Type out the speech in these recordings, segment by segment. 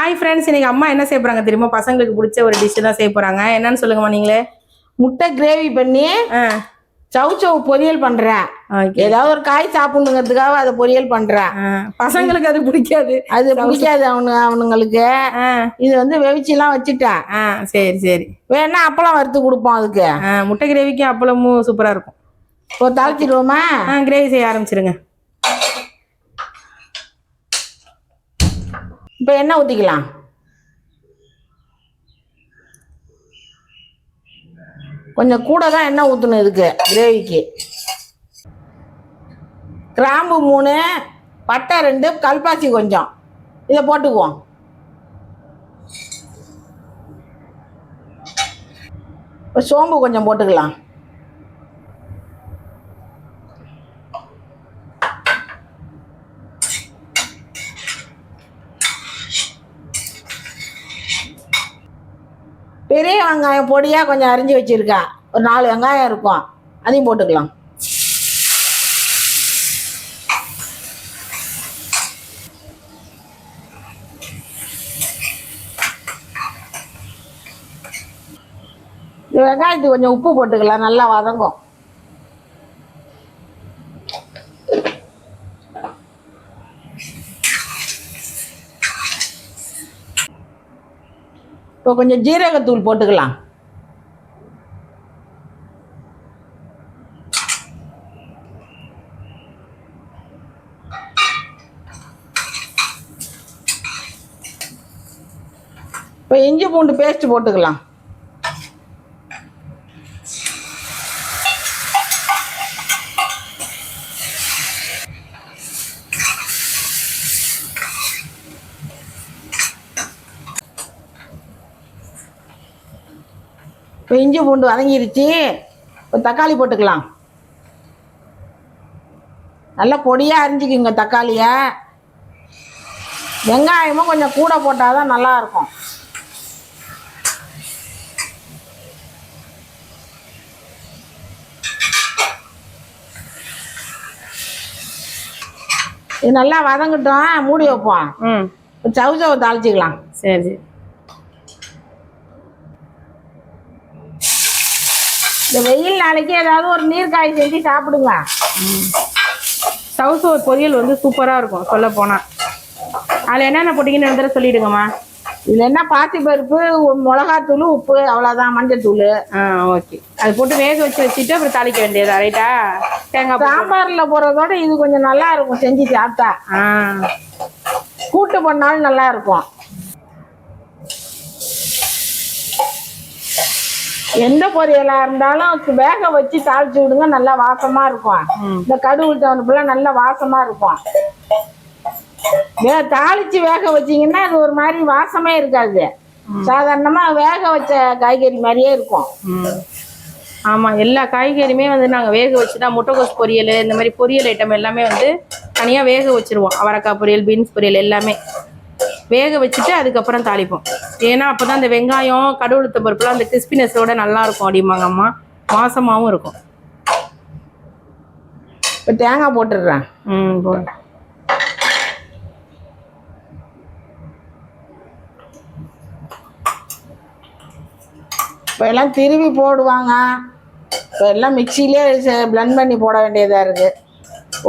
Hi friends, இன்னைக்கு அம்மா என்ன செய்ய போறாங்க தெரியுமா? பசங்களுக்கு பிடிச்ச ஒரு டிஷ் தான் செய்ய போறாங்க. என்னன்னு சொல்லுங்கம்மா நீங்களே. முட்டை கிரேவி பண்ணி சவு பொரியல் பண்றேன். ஏதாவது ஒரு காய் சாப்பிடணுங்கிறதுக்காக அதை பொரியல் பண்றேன். பசங்களுக்கு அது பிடிக்காது, அவனுங்களுக்கு. இது வந்து வெவிச்செல்லாம் வச்சுட்டேன். சரி சரி. வேணா அப்பளம் வறுத்து கொடுப்போம். அதுக்கு முட்டை கிரேவிக்கு அப்பளமும் சூப்பரா இருக்கும். இப்போ தாளிச்சிடுவோமா? கிரேவி செய்ய ஆரம்பிச்சிருங்க. இப்போ எண்ணெய் ஊற்றிக்கலாம். கொஞ்சம் கூட தான் எண்ணெய் ஊற்றணும் இதுக்கு கிரேவிக்கு. கிராம்பு 3, பட்டை 2, கல்பாசி கொஞ்சம் இதை போட்டுக்குவோம். இப்போ சோம்பு கொஞ்சம் போட்டுக்கலாம். பெரிய வெங்காயம் பொடியாக கொஞ்சம் அரிஞ்சு வச்சுருக்கேன். ஒரு 4 வெங்காயம் இருக்கும், அதையும் போட்டுக்கலாம். இந்த வெங்காயத்துக்கு கொஞ்சம் உப்பு போட்டுக்கலாம், நல்லா வதங்கும். இப்போ கொஞ்சம் ஜீரகத்தூள் போட்டுக்கலாம். இப்போ இஞ்சி பூண்டு பேஸ்ட் போட்டுக்கலாம். இப்போ இஞ்சி பூண்டு வதங்கிருச்சு. இப்போ தக்காளி போட்டுக்கலாம். நல்லா பொடியாக அரிஞ்சிக்குங்க தக்காளியை. வெங்காயமும் கொஞ்சம் கூட போட்டால் தான் நல்லாயிருக்கும். இது நல்லா வதங்கட்டும், மூடி வைப்போம். இப்போ சவு தாளிச்சிக்கலாம். சரி சரி. இந்த வெயில் நாளைக்கு ஏதாவது ஒரு நீர்க்காய் செஞ்சு சாப்பிடுங்க. சவுசோ பொரியல் வந்து சூப்பராக இருக்கும் சொல்ல போனால். அதில் என்னென்ன போட்டிங்கன்னு சொல்லிவிடுங்கம்மா. இதில் என்ன பாசிப்பருப்பு, மிளகாத்தூள், உப்பு, அவ்வளோதான். மஞ்சத்தூள். ஓகே. அது போட்டு வேக வச்சுட்டு அப்புறம் தாளிக்க வேண்டியதா? ரைட்டா? தேங்காய் சாம்பாரில் போடுறதோட இது கொஞ்சம் நல்லா இருக்கும் செஞ்சு சாப்பிட்டா. கூட்டு பண்ணாலும் நல்லா இருக்கும். எந்த பொரியலாக இருந்தாலும் வேக வச்சு தாளிச்சு விடுங்க, நல்லா வாசமாக இருக்கும். இந்த கடுகு தவணுக்குலாம் நல்லா வாசமாக இருக்கும். தாளிச்சு வேக வச்சிங்கன்னா அது ஒரு மாதிரி வாசமே இருக்காது. சாதாரணமாக வேக வச்ச காய்கறி மாதிரியே இருக்கும். ஆமாம், எல்லா காய்கறியுமே வந்து நாங்கள் வேக வச்சு தான். முட்டைகோஸ் பொரியல், இந்த மாதிரி பொரியல் ஐட்டம் எல்லாமே வந்து தனியாக வேக வச்சுருவோம். அவரைக்காய் பொரியல், பீன்ஸ் பொரியல் எல்லாமே வேக வச்சுட்டு அதுக்கப்புறம் தாளிப்போம். ஏன்னா அப்போ தான் அந்த வெங்காயம், கடவுளுத்த பருப்புலாம் அந்த கிறிஸ்பினஸோட நல்லாயிருக்கும் அப்படிம்பாங்க அம்மா. வாசமாகவும் இருக்கும். இப்போ தேங்காய் போட்டுடுறேன். இப்போ எல்லாம் திருவி போடுவாங்க. இப்போ எல்லாம் மிக்சிலே பிளெண்ட் பண்ணி போட வேண்டியதாக இருக்குது.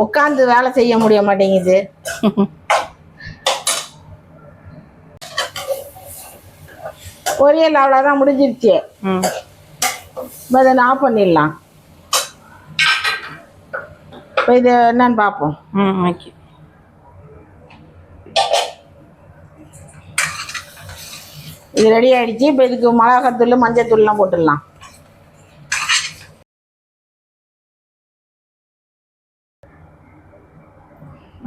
உட்காந்து வேலை செய்ய முடிய மாட்டேங்குது. பொரியல் அவ்வளோதான், முடிஞ்சிருச்சு. இப்போ இதை ஆஃப் பண்ணிடலாம். இப்போ இது என்னன்னு பார்ப்போம். ஓகே. இது ரெடி ஆகிடுச்சு. இப்போ இதுக்கு மிளகாத்தூள், மஞ்சத்தூள்லாம் போட்டுடலாம்.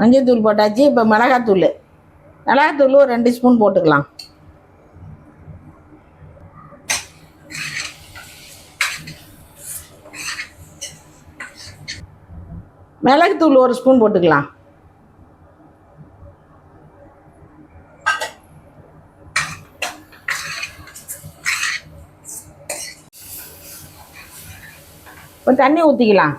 மஞ்சத்தூள் போட்டாச்சு. இப்போ மிளகாத்தூள் ஒரு 2 ஸ்பூன் போட்டுக்கலாம். மிளகுத்தூள் 1 ஸ்பூன் போட்டுக்கலாம். இப்போ தண்ணி ஊற்றிக்கலாம்.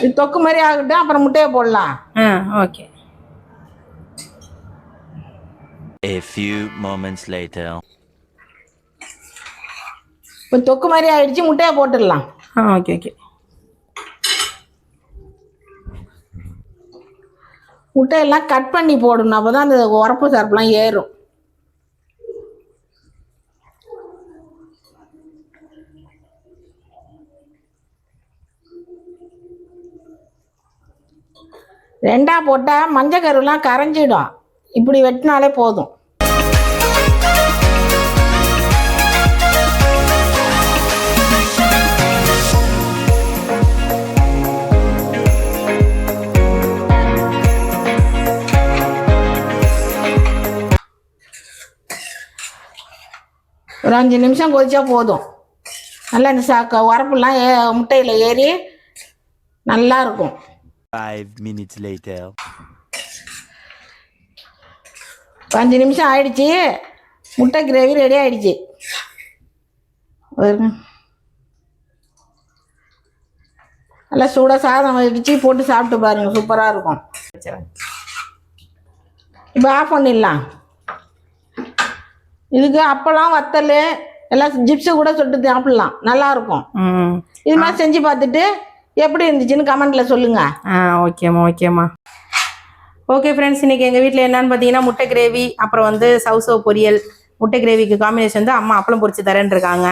இது தொக்கு மாதிரி ஆகட்டும், அப்புறம் முட்டையை போடலாம். ஆ okay. A few moments later. இப்போ தொக்கு மாதிரி ஆயிடுச்சு, முட்டையை போட்டுடலாம். ஆ ஓகே ஓகே. முட்டையெல்லாம் கட் பண்ணி போடணும், அப்போ தான் அந்த உரப்பு சரப்புலாம் ஏறும். ரெண்டா போட்டால் மஞ்சள் கருவெலாம் கரைஞ்சிடும். இப்படி வெட்டினாலே போதும். ஒரு 5 நிமிஷம் கொதிச்சா போதும். நல்லா இந்த உரப்புலாம் முட்டையில் ஏறி நல்லா இருக்கும். 5 minutes later. 5 நிமிஷம் ஆயிடுச்சு. முட்டை கிரேவி ரெடி ஆயிடுச்சு. நல்லா சூடாக சாதம் வடிச்சு போட்டு சாப்பிட்டு பாருங்க, சூப்பராக இருக்கும். இப்போ ஆஃப் பண்ணிடலாம். இதுக்கு அப்பளம் வத்தல் எல்லாம் ஜிப்ஸு கூட சுட்டு சாப்பிடலாம், நல்லாயிருக்கும். இது மாதிரி செஞ்சு பார்த்துட்டு எப்படி இருந்துச்சுன்னு கமெண்ட்டில் சொல்லுங்கள். ஓகேம்மா ஓகேம்மா. ஓகே ஃப்ரெண்ட்ஸ், இன்றைக்கி எங்கள் வீட்டில் என்னென்னு பார்த்தீங்கன்னா முட்டை கிரேவி, அப்புறம் வந்து சவுசவ் பொரியல். முட்டை கிரேவிக்கு காம்பினேஷன் வந்து அம்மா அப்பளம் பொரிச்சு தரேன்னு இருக்காங்க.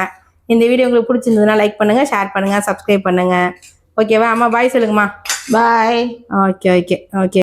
இந்த வீடியோ உங்களுக்கு பிடிச்சிருந்ததுன்னா லைக் பண்ணுங்கள், ஷேர் பண்ணுங்கள், சப்ஸ்கிரைப் பண்ணுங்கள். ஓகேவா அம்மா? பாய் சொல்லுங்கம்மா. பாய். Okay okay okay.